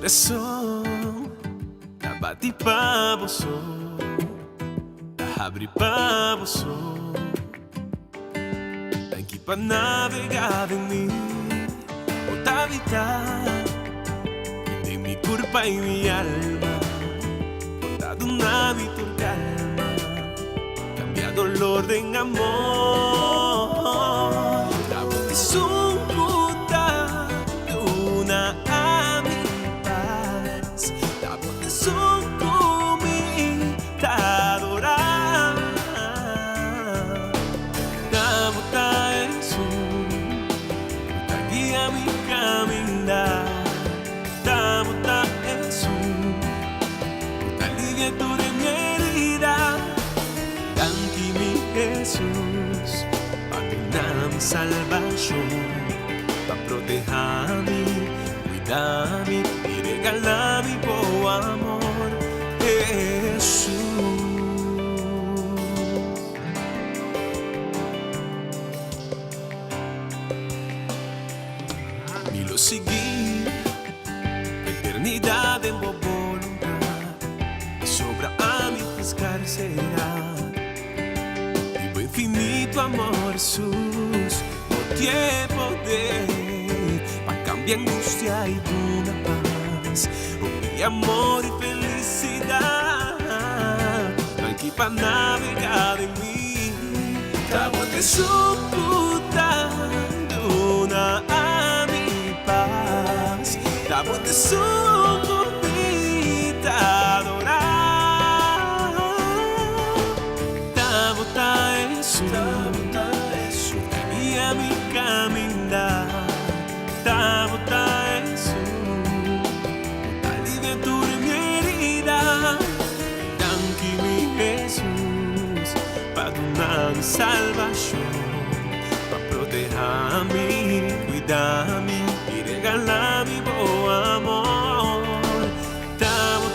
coração tá bate pra você, tá abre pra você. Tá aqui pra navegar em mim, outra vida que tem minha culpa e minha alma. Botado na minha calma, cambia dolor em amor. Tamo que sunguta una a mi paz. Tamo que sungumi ta adorar. Tamo ta eso, ta guía mi caminar. Tamo ta eso, ta alivia toda mi herida. Tanti mi Jesús, para mi salvación, para protegerme, cuidarme y regalar mi buen amor, Jesús. Y lo seguí, eternidad en voluntad, y sobra a mi descarcerá. Vivo infinito amor, Jesús, no tiene poder para cambiar angustia y una paz, mi amor y felicidad. Aquí para navegar en mí, estamos disfrutando una a mi paz, estamos disfrutando adorar. Estamos eso, guía mi caminar. Estamos eso, alivia tu mi herida. Danke mi Jesús, para donar mi salvación, para protegerme, cuidarme y regalar mi buen amor. Estamos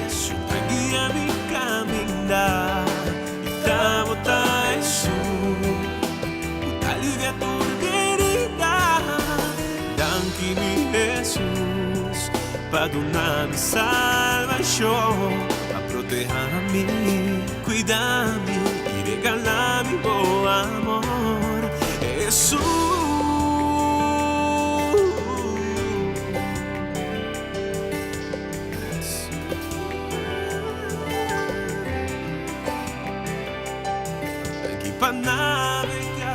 eso, guía mi caminar. Estamos eso, alivia tu herida. Danke mi Jesús, para donar mi salvación, para protegerme, cuidarme y regalar mi buen amor, Jesús. Aquí para navegar.